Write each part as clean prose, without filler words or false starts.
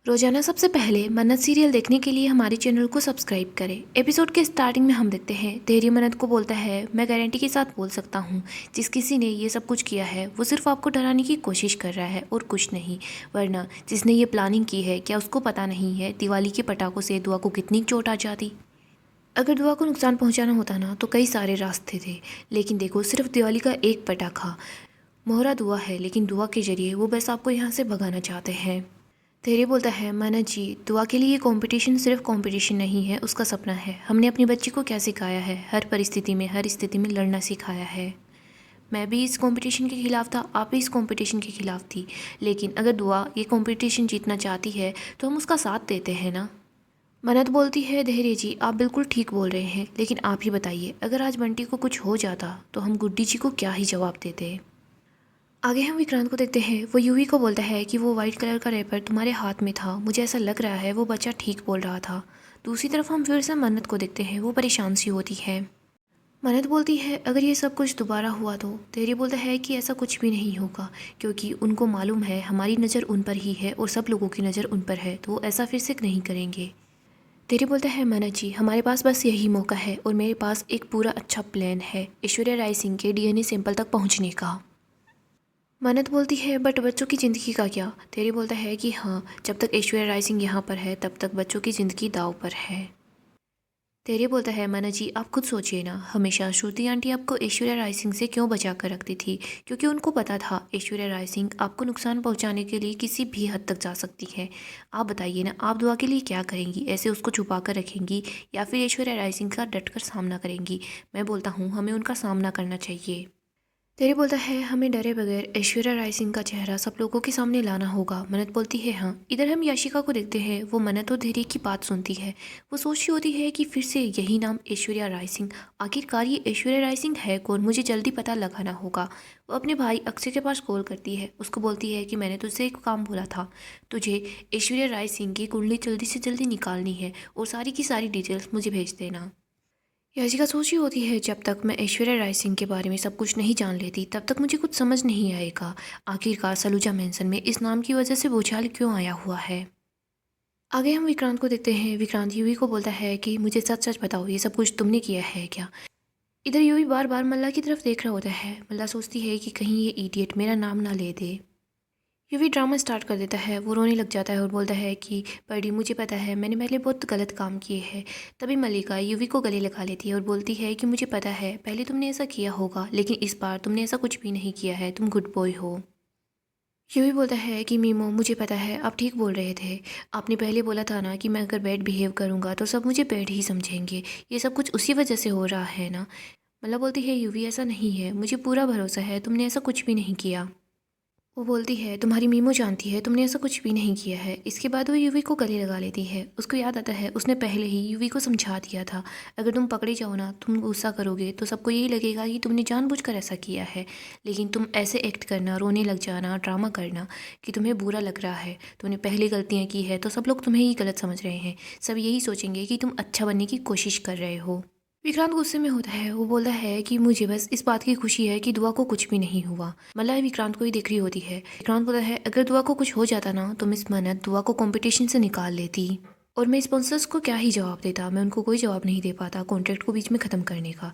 रोजाना सबसे पहले मन्नत सीरियल देखने के लिए हमारे चैनल को सब्सक्राइब करें। एपिसोड के स्टार्टिंग में हम देखते हैं धैर्य मन्नत को बोलता है, मैं गारंटी के साथ बोल सकता हूँ जिस किसी ने ये सब कुछ किया है वो सिर्फ आपको डराने की कोशिश कर रहा है और कुछ नहीं। वरना जिसने ये प्लानिंग की है क्या उसको पता नहीं है दिवाली के पटाखों से दुआ को कितनी चोट आ जाती। अगर दुआ को नुकसान पहुँचाना होता ना तो कई सारे रास्ते थे, लेकिन देखो सिर्फ दिवाली का एक पटाखा मोहरा दुआ है, लेकिन दुआ के जरिए वो बस आपको यहाँ से भगाना चाहते हैं। धैर्य बोलता है, माना जी दुआ के लिए ये कंपटीशन सिर्फ कंपटीशन नहीं है, उसका सपना है। हमने अपनी बच्ची को क्या सिखाया है, हर परिस्थिति में हर स्थिति में लड़ना सिखाया है। मैं भी इस कंपटीशन के खिलाफ था, आप भी इस कंपटीशन के खिलाफ थी, लेकिन अगर दुआ ये कंपटीशन जीतना चाहती है तो हम उसका साथ देते हैं ना। मन्नत बोलती है, धैर्य जी आप बिल्कुल ठीक बोल रहे हैं, लेकिन आप ही बताइए अगर आज बंटी को कुछ हो जाता तो हम गुड्डी जी को क्या ही जवाब देते। आगे हम विक्रांत को देखते हैं, वो यूवी को बोलता है कि वो वाइट कलर का रैपर तुम्हारे हाथ में था, मुझे ऐसा लग रहा है वो बच्चा ठीक बोल रहा था। दूसरी तरफ हम फिर से मन्नत को देखते हैं, वो परेशान सी होती है। मन्नत बोलती है, अगर ये सब कुछ दोबारा हुआ तो। धैर्य बोलता है कि ऐसा कुछ भी नहीं होगा, क्योंकि उनको मालूम है हमारी नज़र उन पर ही है और सब लोगों की नज़र उन पर है, तो वो ऐसा फिर से नहीं करेंगे। धैर्य बोलता है, मन्नत जी हमारे पास बस यही मौका है और मेरे पास एक पूरा अच्छा प्लान है ऐश्वर्या राय सिंह के डीएनए सैंपल तक पहुँचने का। मन्नत बोलती है, बट बच्चों की ज़िंदगी का क्या। धैर्य बोलता है कि हाँ, जब तक ऐश्वर्या राय सिंह यहाँ पर है तब तक बच्चों की ज़िंदगी दाव पर है। धैर्य बोलता है, मन्नत जी आप खुद सोचिए ना, हमेशा श्रुति आंटी आपको ऐश्वर्या राय सिंह से क्यों बचा कर रखती थी, क्योंकि उनको पता था ऐश्वर्या राय सिंह आपको नुकसान पहुँचाने के लिए किसी भी हद तक जा सकती है। आप बताइए ना, आप दुआ के लिए क्या करेंगी, ऐसे उसको छुपा कर रखेंगी या फिर ऐश्वर्या राय सिंह का डट कर सामना करेंगी। मैं बोलता हूँ हमें उनका सामना करना चाहिए। धैर्य बोलता है, हमें डरे बगैर ऐश्वर्या राय सिंह का चेहरा सब लोगों के सामने लाना होगा। मन्नत बोलती है, हाँ। इधर हम याशिका को देखते हैं, वो मन्नत और धैर्य की बात सुनती है। वो सोच रही होती है कि फिर से यही नाम ऐश्वर्या राय सिंह, आखिरकार ये ऐश्वर्या राय सिंह है कौन, मुझे जल्दी पता लगाना होगा। वो अपने भाई अक्षय के पास कॉल करती है, उसको बोलती है कि मैंने तुझसे एक काम बोला था, तुझे ऐश्वर्या राय सिंह की कुंडली जल्दी से जल्दी निकालनी है और सारी की सारी डिटेल्स मुझे भेज देना। याचिका सोच रही होती है, जब तक मैं ऐश्वर्या राय सिंह के बारे में सब कुछ नहीं जान लेती तब तक मुझे कुछ समझ नहीं आएगा। आखिरकार सलूजा मेंशन में इस नाम की वजह से भूचाल क्यों आया हुआ है। आगे हम विक्रांत को देखते हैं, विक्रांत यूवी को बोलता है कि मुझे सच सच बताओ ये सब कुछ तुमने किया है क्या। इधर यूवी बार बार मल्ला की तरफ देख रहा होता है। मल्ला सोचती है कि कहीं ये इडियट मेरा नाम ना ले दे। यूवी ड्रामा स्टार्ट कर देता है, वो रोने लग जाता है और बोलता है कि बड़ी मुझे पता है मैंने पहले बहुत गलत काम किए हैं। तभी मल्लिका यूवी को गले लगा लेती है और बोलती है कि मुझे पता है पहले तुमने ऐसा किया होगा, लेकिन इस बार तुमने ऐसा कुछ भी नहीं किया है, तुम गुड बॉय हो। यूवी बोलता है कि मीमो मुझे पता है आप ठीक बोल रहे थे, आपने पहले बोला था ना कि मैं अगर बैड बिहेव करूँगा तो सब मुझे बैड ही समझेंगे, ये सब कुछ उसी वजह से हो रहा है ना। मतलब बोलती है, यूवी ऐसा नहीं है, मुझे पूरा भरोसा है तुमने ऐसा कुछ भी नहीं किया। वो बोलती है, तुम्हारी मीमो जानती है तुमने ऐसा कुछ भी नहीं किया है। इसके बाद वो यूवी को गले लगा लेती है। उसको याद आता है उसने पहले ही यूवी को समझा दिया था, अगर तुम पकड़े जाओ ना, तुम गुस्सा करोगे तो सबको यही लगेगा कि तुमने जानबूझकर ऐसा किया है, लेकिन तुम ऐसे एक्ट करना, रोने लग जाना, ड्रामा करना कि तुम्हें बुरा लग रहा है, तुमने पहले गलतियाँ की है तो सब लोग तुम्हें ही गलत समझ रहे हैं, सब यही सोचेंगे कि तुम अच्छा बनने की कोशिश कर रहे हो। विक्रांत गुस्से में होता है, वो बोलता है कि मुझे बस इस बात की खुशी है कि दुआ को कुछ भी नहीं हुआ। मल्ला विक्रांत को ही देख रही होती है। विक्रांत बोलता है, अगर दुआ को कुछ हो जाता ना तो मिस मन्नत दुआ को कंपटीशन से निकाल लेती और मैं स्पॉन्सर्स को क्या ही जवाब देता, मैं उनको कोई जवाब नहीं दे पाता कॉन्ट्रैक्ट को बीच में ख़त्म करने का।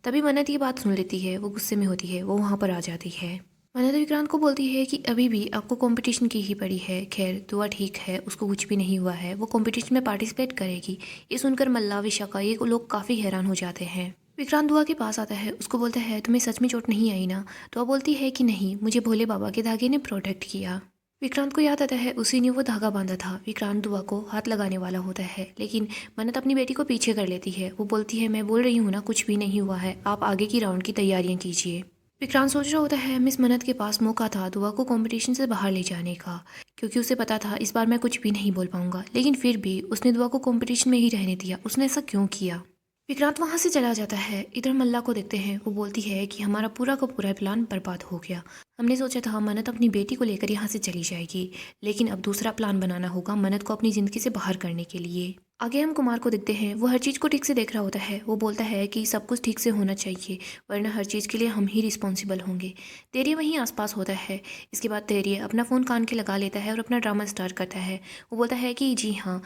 तभी मन्नत ये बात सुन लेती है, वो गुस्से में होती है, वो वहाँ पर आ जाती है। मन्नत विक्रांत को बोलती है कि अभी भी आपको कंपटीशन की ही पड़ी है, खैर दुआ ठीक है, उसको कुछ भी नहीं हुआ है, वो कंपटीशन में पार्टिसिपेट करेगी। ये सुनकर मल्ला विशाखा ये लोग काफ़ी हैरान हो जाते हैं। विक्रांत दुआ के पास आता है, उसको बोलता है तुम्हें सच में चोट नहीं आई ना। दुआ बोलती है कि नहीं, मुझे भोले बाबा के धागे ने प्रोटेक्ट किया। विक्रांत को याद आता है उसी ने वो धागा बांधा था। विक्रांत दुआ को हाथ लगाने वाला होता है, लेकिन मन्नत अपनी बेटी को पीछे कर लेती है। वो बोलती है, मैं बोल रही हूँ ना कुछ भी नहीं हुआ है, आप आगे की राउंड की तैयारियां कीजिए। विक्रांत सोच रहा होता है, मिस मन्नत के पास मौका था दुआ को कंपटीशन से बाहर ले जाने का, क्योंकि उसे पता था इस बार मैं कुछ भी नहीं बोल पाऊंगा, लेकिन फिर भी उसने दुआ को कंपटीशन में ही रहने दिया। उसने ऐसा क्यों किया। विक्रांत वहाँ से चला जाता है। इधर मल्ला को देखते हैं, वो बोलती है कि हमारा पूरा का पूरा प्लान बर्बाद हो गया। हमने सोचा था मन्नत अपनी बेटी को लेकर यहाँ से चली जाएगी, लेकिन अब दूसरा प्लान बनाना होगा मन्नत को अपनी ज़िंदगी से बाहर करने के लिए। आगे हम कुमार को देखते हैं, वो हर चीज़ को ठीक से देख रहा होता है। वो बोलता है कि सब कुछ ठीक से होना चाहिए, वरना हर चीज़ के लिए हम ही रिस्पॉन्सिबल होंगे। धैर्य वहीं आसपास होता है। इसके बाद धैर्य अपना फ़ोन कान के लगा लेता है और अपना ड्रामा स्टार्ट करता है। वो बोलता है कि जी हाँ,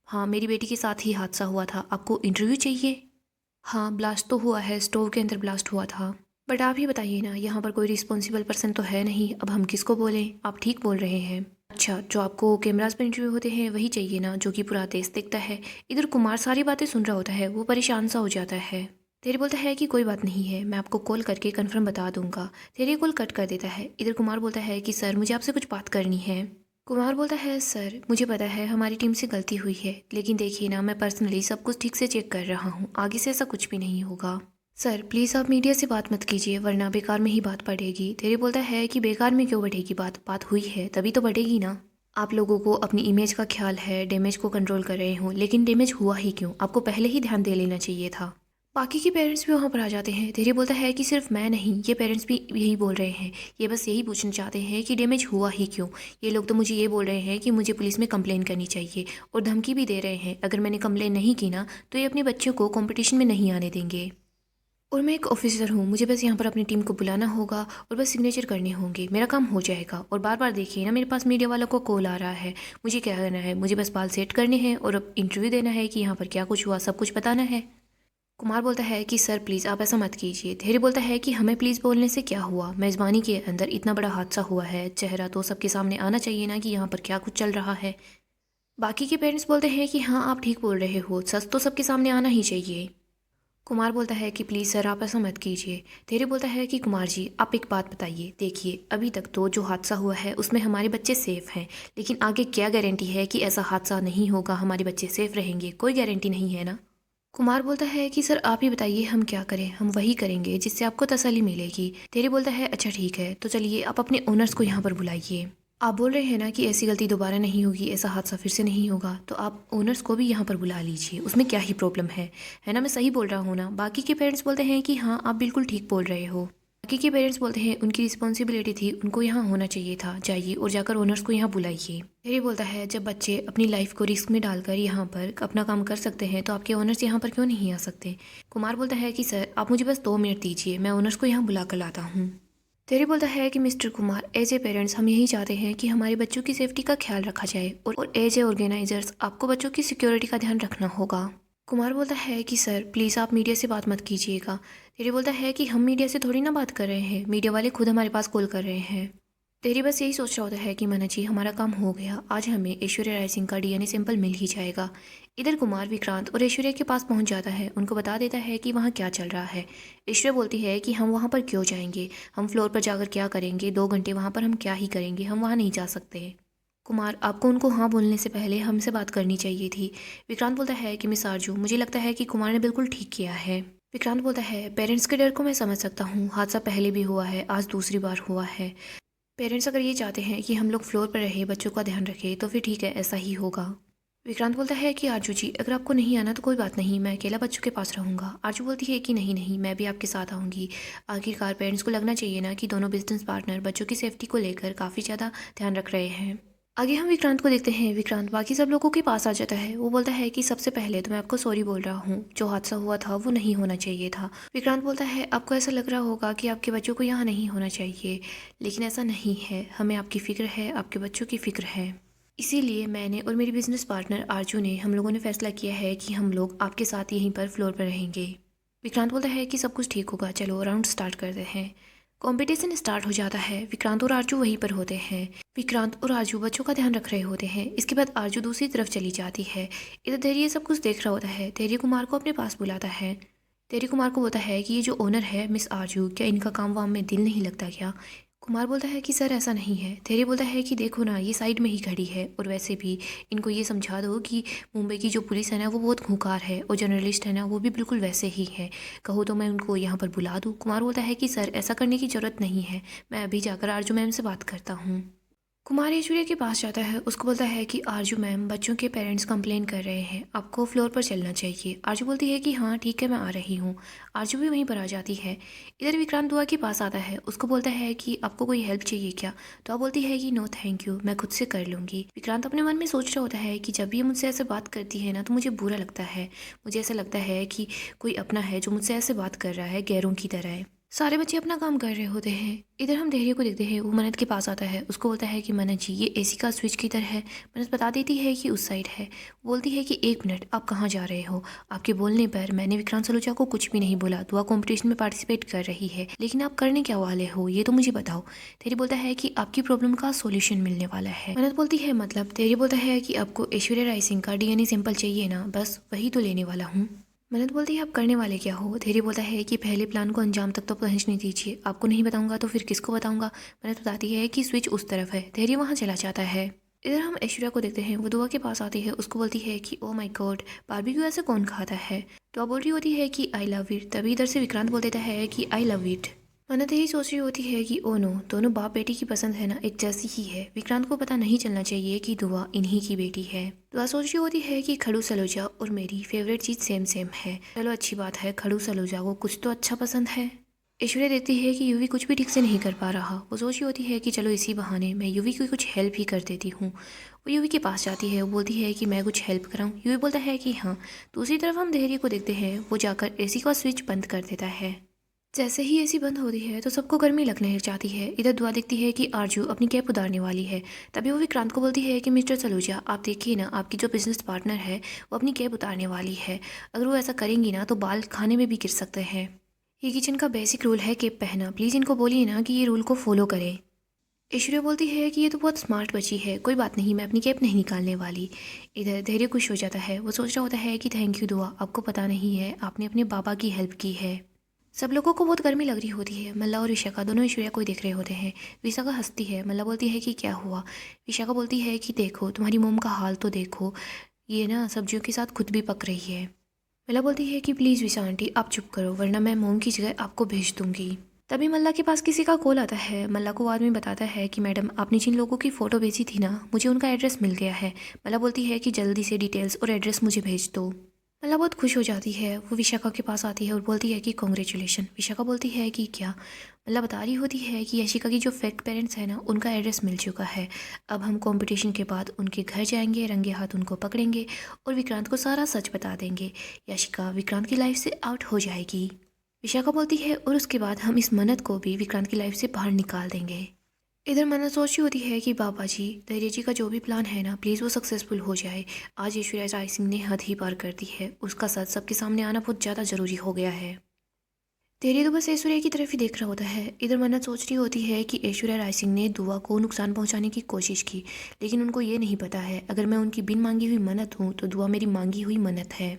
हाँ मेरी बेटी के साथ ही हादसा हुआ था, आपको इंटरव्यू चाहिए? हाँ, ब्लास्ट तो हुआ है, स्टोव के अंदर ब्लास्ट हुआ था। बट आप ही बताइए ना, यहाँ पर कोई रिस्पॉन्सिबल पर्सन तो है नहीं, अब हम किसको बोलें? आप ठीक बोल रहे हैं। अच्छा, जो आपको कैमरास पर इंटरव्यू होते हैं वही चाहिए ना, जो कि पूरा देश देखता है। इधर कुमार सारी बातें सुन रहा होता है, वो परेशान सा हो जाता है। तेरे बोलता है कि कोई बात नहीं है, मैं आपको कॉल करके कन्फर्म बता दूंगा। तेरे कॉल कट कर देता है। इधर कुमार बोलता है कि सर मुझे आपसे कुछ बात करनी है। कुमार बोलता है सर मुझे पता है हमारी टीम से गलती हुई है, लेकिन देखिए ना मैं पर्सनली सब कुछ ठीक से चेक कर रहा हूँ, आगे से ऐसा कुछ भी नहीं होगा। सर प्लीज़ आप मीडिया से बात मत कीजिए, वरना बेकार में ही बात बढ़ेगी। तेरे बोलता है कि बेकार में क्यों बढ़ेगी बात, बात हुई है तभी तो बढ़ेगी ना। आप लोगों को अपनी इमेज का ख्याल है, डैमेज को कंट्रोल कर रहे हो, लेकिन डैमेज हुआ ही क्यों, आपको पहले ही ध्यान दे लेना चाहिए था। बाकी के पेरेंट्स भी वहाँ पर आ जाते हैं। धीरे बोलता है कि सिर्फ मैं नहीं, ये पेरेंट्स भी यही बोल रहे हैं। ये बस यही पूछना चाहते हैं कि डैमेज हुआ ही क्यों। ये लोग तो मुझे ये बोल रहे हैं कि मुझे पुलिस में कंप्लेन करनी चाहिए, और धमकी भी दे रहे हैं अगर मैंने कंप्लेन नहीं की ना तो ये अपने बच्चों को कंपटीशन में नहीं आने देंगे। और मैं एक ऑफिसर हूँ, मुझे बस यहाँ पर अपनी टीम को बुलाना होगा और बस सिग्नेचर करने होंगे, मेरा काम हो जाएगा। और बार बार देखिए ना मेरे पास मीडिया वालों को कॉल आ रहा है, मुझे क्या करना है, मुझे बस बाल सेट करने हैं और अब इंटरव्यू देना है कि यहाँ पर क्या कुछ हुआ, सब कुछ बताना है। कुमार बोलता है कि सर प्लीज़ आप ऐसा मत कीजिए। धैर्य बोलता है कि हमें प्लीज़ बोलने से क्या हुआ, मेज़बानी के अंदर इतना बड़ा हादसा हुआ है, चेहरा तो सबके सामने आना चाहिए ना कि यहाँ पर क्या कुछ चल रहा है। बाकी के पेरेंट्स बोलते हैं कि हाँ आप ठीक बोल रहे हो, सच तो सबके सामने आना ही चाहिए। कुमार बोलता है कि प्लीज़ सर आप ऐसा मत कीजिए। धैर्य बोलता है कि कुमार जी आप एक बात बताइए, देखिए अभी तक तो जो हादसा हुआ है उसमें हमारे बच्चे सेफ़ हैं, लेकिन आगे क्या गारंटी है कि ऐसा हादसा नहीं होगा, हमारे बच्चे सेफ़ रहेंगे, कोई गारंटी नहीं है ना। कुमार बोलता है कि सर आप ही बताइए हम क्या करें, हम वही करेंगे जिससे आपको तसल्ली मिलेगी। तेरे बोलता है अच्छा ठीक है, तो चलिए आप अपने ओनर्स को यहाँ पर बुलाइए। आप बोल रहे हैं ना कि ऐसी गलती दोबारा नहीं होगी, ऐसा हादसा फिर से नहीं होगा, तो आप ओनर्स को भी यहाँ पर बुला लीजिए, उसमें क्या ही प्रॉब्लम है ना, मैं सही बोल रहा हूँ ना। बाकी के पेरेंट्स बोलते हैं कि हाँ आप बिल्कुल ठीक बोल रहे हो। बाकी के पेरेंट्स बोलते हैं उनकी रिस्पॉन्सिबिलिटी थी, उनको यहाँ होना चाहिए था, जाइए और जाकर ओनर्स को यहाँ बुलाइए। ये बोलता है जब बच्चे अपनी लाइफ को रिस्क में डालकर यहाँ पर अपना काम कर सकते हैं तो आपके ओनर्स यहाँ पर क्यों नहीं आ सकते। कुमार बोलता है कि सर आप मुझे बस 2 मिनट दीजिए, मैं ओनर्स को यहाँ बुला कर लाता हूँ। तेरी बोलता है कि mister Kumar as a parents हम यही चाहते हैं कि हमारे बच्चों की सेफ्टी का ख्याल रखा जाए, और एज ए ऑर्गेनाइजर्स आपको बच्चों की सिक्योरिटी का ध्यान रखना होगा। कुमार बोलता है कि सर प्लीज़ आप मीडिया से बात मत कीजिएगा। तेरी बोलता है कि हम मीडिया से थोड़ी ना बात कर रहे हैं, मीडिया वाले खुद हमारे पास कॉल कर रहे हैं। तेरी बस यही सोच रहा होता है कि मना जी हमारा काम हो गया, आज हमें ऐश्वर्या राय सिंह का डीएनए सैंपल मिल ही जाएगा। इधर कुमार विक्रांत और ऐश्वर्या के पास पहुंच जाता है, उनको बता देता है कि वहाँ क्या चल रहा है। ऐश्वर्या बोलती है कि हम वहाँ पर क्यों जाएंगे, हम फ्लोर पर जाकर क्या करेंगे, 2 घंटे वहाँ पर हम क्या ही करेंगे, हम वहाँ नहीं जा सकते। कुमार आपको उनको हाँ बोलने से पहले हमसे बात करनी चाहिए थी। विक्रांत बोलता है कि मिस आरजू मुझे लगता है कि कुमार ने बिल्कुल ठीक किया है। विक्रांत बोलता है पेरेंट्स के डर को मैं समझ सकता हूँ, हादसा पहले भी हुआ है, आज दूसरी बार हुआ है। पेरेंट्स अगर ये चाहते हैं कि हम लोग फ्लोर पर रहे, बच्चों का ध्यान रखें, तो फिर ठीक है ऐसा ही होगा। विक्रांत बोलता है कि आरजू जी अगर आपको नहीं आना तो कोई बात नहीं, मैं अकेला बच्चों के पास रहूँगा। आरजू बोलती है कि नहीं नहीं मैं भी आपके साथ आऊँगी। आखिरकार पेरेंट्स को लगना चाहिए ना कि दोनों बिजनेस पार्टनर बच्चों की सेफ्टी को लेकर काफ़ी ज़्यादा ध्यान रख रहे हैं। आगे हम विक्रांत को देखते हैं। विक्रांत बाकी सब लोगों के पास आ जाता है। वो बोलता है कि सबसे पहले तो मैं आपको सॉरी बोल रहा हूँ, जो हादसा हुआ था वो नहीं होना चाहिए था। विक्रांत बोलता है आपको ऐसा लग रहा होगा कि आपके बच्चों को यहाँ नहीं होना चाहिए, लेकिन ऐसा नहीं है, हमें आपकी फ़िक्र है, आपके बच्चों की फ़िक्र है। इसीलिए मैंने और मेरी बिजनेस पार्टनर आरजू ने हम लोगों ने फैसला किया है कि हम लोग आपके साथ यहीं पर फ्लोर पर रहेंगे। विक्रांत बोलता है कि सब कुछ ठीक होगा, चलो राउंड स्टार्ट करते हैं। कंपटीशन स्टार्ट हो जाता है। विक्रांत और आरजू वहीं पर होते हैं। विक्रांत और आरजू बच्चों का ध्यान रख रहे होते हैं। इसके बाद आरजू दूसरी तरफ चली जाती है। इधर धैर्य सब कुछ देख रहा होता है। धैर्य कुमार को अपने पास बुलाता है। धैर्य कुमार को बोलता है कि ये जो ओनर है मिस आरजू, क्या इनका काम वाम में दिल नहीं लगता क्या। कुमार बोलता है कि सर ऐसा नहीं है। धैर्य बोलता है कि देखो ना ये साइड में ही खड़ी है, और वैसे भी इनको ये समझा दो कि मुंबई की जो पुलिस है ना वो बहुत खूंखार है, और जर्नलिस्ट है ना वो भी बिल्कुल वैसे ही है, कहो तो मैं उनको यहाँ पर बुला दूँ। कुमार बोलता है कि सर ऐसा करने की ज़रूरत नहीं है, मैं अभी जाकर आरजू मैम से बात करता हूँ। कुमार ऐश्वर्या के पास जाता है, उसको बोलता है कि आरजू मैम, बच्चों के पेरेंट्स कंप्लेन कर रहे हैं, आपको फ्लोर पर चलना चाहिए। आरजू बोलती है कि हाँ ठीक है, मैं आ रही हूँ। आरजू भी वहीं पर आ जाती है। इधर विक्रांत दुआ के पास आता है, उसको बोलता है कि आपको कोई हेल्प चाहिए क्या? तो आप बोलती है कि नो थैंक यू, मैं खुद से कर लूँगी। विक्रांत अपने मन में सोच रहा होता है कि जब भी ये मुझसे ऐसे बात करती है ना, तो मुझे बुरा लगता है। मुझे ऐसा लगता है कि कोई अपना है जो मुझसे ऐसे बात कर रहा है, गैरों की तरह। सारे बच्चे अपना काम कर रहे होते हैं। इधर हम धैर्य को देखते हैं, वो मन्नत के पास आता है, उसको बोलता है कि मन्नत जी, ये एसी का स्विच किधर है? मन्नत बता देती है कि उस साइड है। वो बोलती है कि एक मिनट, आप कहाँ जा रहे हो? आपके बोलने पर मैंने विक्रांत सलूजा को कुछ भी नहीं बोला। दुआ कॉम्पिटिशन में पार्टिसिपेट कर रही है, लेकिन आप करने क्या वाले हो ये तो मुझे बताओ। धैर्य बोलता है कि आपकी प्रॉब्लम का सोल्यूशन मिलने वाला है। मन्नत बोलती है मतलब? धैर्य बोलता है कि आपको ऐश्वर्या राय सिंह का डीएनए सैंपल चाहिए ना, बस वही तो लेने वाला हूँ। मन्नत बोलती है आप करने वाले क्या हो? धैर्य बोलता है कि पहले प्लान को अंजाम तक तो पहुंचने दीजिए, आपको नहीं बताऊंगा तो फिर किसको बताऊंगा? मन्नत बताती है कि स्विच उस तरफ है। धैर्य वहां चला जाता है। इधर हम ऐश्वर्या को देखते हैं, वो दुआ के पास आती है, उसको बोलती है कि ओ माय गॉड, बारबेक्यू ऐसे कौन खाता है? तो बोल रही होती है कि आई लव इट। तभी इधर से विक्रांत बोल देता है कि आई लव इट। मन्नत यही सोच रही होती है कि ओ नो, दोनों बाप बेटी की पसंद है ना एक जैसी ही है। विक्रांत को पता नहीं चलना चाहिए कि दुआ इन्हीं की बेटी है। दुआ सोच रही होती है कि खड़ू सलूजा और मेरी फेवरेट चीज सेम सेम है। चलो अच्छी बात है, खड़ू सलूजा को कुछ तो अच्छा पसंद है। ऐश्वर्या देखती है कि यूवी कुछ भी ठीक से नहीं कर पा रहा। वो सोच रही होती है कि चलो इसी बहाने मैं यूवी की कुछ हेल्प ही कर देती हूँ। वो यूवी के पास जाती है, वो बोलती है कि मैं कुछ हेल्प कराऊँ? यूवी बोलता है कि हाँ। दूसरी तरफ हम धैर्य को देखते हैं, वो जाकर एसी का स्विच बंद कर देता है। जैसे ही एसी बंद होती है तो सबको गर्मी लगने लग जाती है। इधर दुआ देखती है कि आरजू अपनी कैप उतारने वाली है। तभी वो विक्रांत को बोलती है कि मिस्टर सलूजा, आप देखिए ना, आपकी जो बिजनेस पार्टनर है वो अपनी कैप उतारने वाली है। अगर वो ऐसा करेंगी ना तो बाल खाने में भी गिर सकते हैं। ये किचन का बेसिक रूल है कैप पहना, प्लीज़ इनको बोलिए ना कि ये रूल को फॉलो करें। ऐश्वर्या बोलती है कि ये तो बहुत स्मार्ट बच्ची है, कोई बात नहीं, मैं अपनी कैप नहीं निकालने वाली। इधर धैर्य खुश हो जाता है, वो सोच रहा होता है कि थैंक यू दुआ, आपको पता नहीं है आपने अपने बाबा की हेल्प की है। सब लोगों को बहुत गर्मी लग रही होती है। मल्ला और विशाखा दोनों ऐश्वर्या को ही देख रहे होते हैं। विशाखा हंसती है, मल्ला बोलती है कि क्या हुआ? विशाखा बोलती है कि देखो तुम्हारी मोम का हाल तो देखो, ये ना सब्जियों के साथ खुद भी पक रही है। मल्ला बोलती है कि प्लीज़ विशा आंटी आप चुप करो, वरना मैं मोम की जगह आपको भेज दूंगी। तभी मल्ला के पास किसी का कॉल आता है। मल्ला को वो आदमी बताता है कि मैडम, आपने जिन लोगों की फ़ोटो भेजी थी ना, मुझे उनका एड्रेस मिल गया है। मल्ला बोलती है कि जल्दी से डिटेल्स और एड्रेस मुझे भेज दो। मल्ला बहुत खुश हो जाती है, वो विशाखा के पास आती है और बोलती है कि कॉन्ग्रेचुलेशन। विशाखा बोलती है कि क्या? मल्ला बता रही होती है कि यशिका की जो फेक पेरेंट्स हैं ना, उनका एड्रेस मिल चुका है। अब हम कंपटीशन के बाद उनके घर जाएंगे, रंगे हाथ उनको पकड़ेंगे और विक्रांत को सारा सच बता देंगे। यशिका विक्रांत की लाइफ से आउट हो जाएगी। विशाखा बोलती है और उसके बाद हम इस मन्नत को भी विक्रांत की लाइफ से बाहर निकाल देंगे। इधर मन्नत सोच रही होती है कि बाबा जी, धैर्य जी का जो भी प्लान है ना, प्लीज़ वो सक्सेसफुल हो जाए। आज ऐश्वर्या राय सिंह ने हद ही पार कर दी है, उसका सच सबके सामने आना बहुत ज़्यादा ज़रूरी हो गया है। धैर्य तो बस ऐश्वर्या की तरफ ही देख रहा होता है। इधर मन्नत सोच रही होती है कि ऐश्वर्या राय सिंह ने दुआ को नुकसान पहुंचाने की कोशिश की, लेकिन उनको ये नहीं पता है अगर मैं उनकी बिन मांगी हुई मन्नत हूँ तो दुआ मेरी मांगी हुई मन्नत है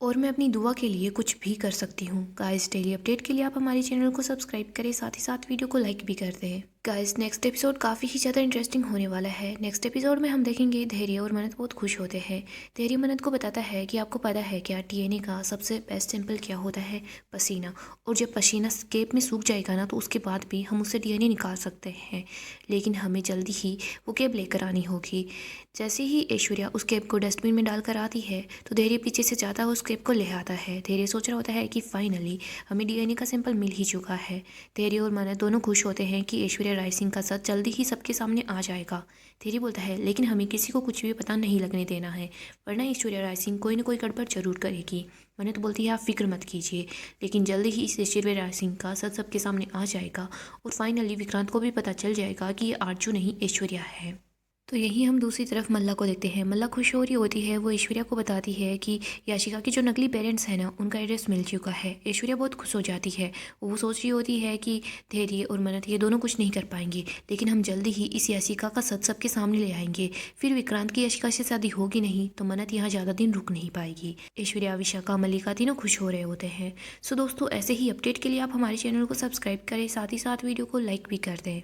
और मैं अपनी दुआ के लिए कुछ भी कर सकती हूँ। गाइस, डेली अपडेट के लिए आप हमारे चैनल को सब्सक्राइब करें, साथ ही साथ वीडियो को लाइक भी कर दें। गाइस, नेक्स्ट एपिसोड काफ़ी ही ज़्यादा इंटरेस्टिंग होने वाला है। नेक्स्ट एपिसोड में हम देखेंगे धैर्य और मन्नत बहुत खुश होते हैं। धैर्य मन्नत को बताता है कि आपको पता है क्या, डीएनए का सबसे बेस्ट सैंपल क्या होता है? पसीना। और जब पसीना केप में सूख जाएगा ना, तो उसके बाद भी हम उससे डीएनए निकाल सकते हैं, लेकिन हमें जल्दी ही वो केप लेकर आनी होगी। जैसे ही ऐश्वर्या उस केप को डस्टबिन में डालकर आती है तो धैर्य पीछे से जाता है, उस केप को ले आता है। धैर्य सोच रहा होता है कि फाइनली हमें डीएनए का सैंपल मिल ही चुका है। धैर्य और मन्नत दोनों खुश होते हैं कि ऐश्वर्या राय सिंह का सच जल्दी ही सबके सामने आ जाएगा। धैर्य बोलता है लेकिन हमें किसी को कुछ भी पता नहीं लगने देना है, वरना ऐश्वर्या राय सिंह कोई ना कोई गड़बड़ जरूर करेगी। मन्नत बोलती है आप फिक्र मत कीजिए, लेकिन जल्दी ही इस ऐश्वर्या राय सिंह का सच सबके सामने आ जाएगा और फाइनली विक्रांत को भी पता चल जाएगा कि ये आरजू नहीं ऐश्वर्या है। तो यहीं हम दूसरी तरफ मल्ला को देखते हैं। मल्ला खुश हो रही होती है, वो ऐश्वर्या को बताती है कि याशिका के जो नकली पेरेंट्स हैं ना, उनका एड्रेस मिल चुका है। ऐश्वर्या बहुत खुश हो जाती है, वो सोच रही होती है कि धैर्य और मन्नत ये दोनों कुछ नहीं कर पाएंगे, लेकिन हम जल्दी ही इस याशिका का सच सबके सामने ले आएंगे। फिर विक्रांत की याशिका से शादी होगी नहीं तो मन्नत यहाँ ज़्यादा दिन रुक नहीं पाएगी। ऐश्वर्या, विशाखा, मल्लिका तीनों खुश हो रहे होते हैं। सो दोस्तों, ऐसे ही अपडेट के लिए आप हमारे चैनल को सब्सक्राइब करें, साथ ही साथ वीडियो को लाइक भी कर दें।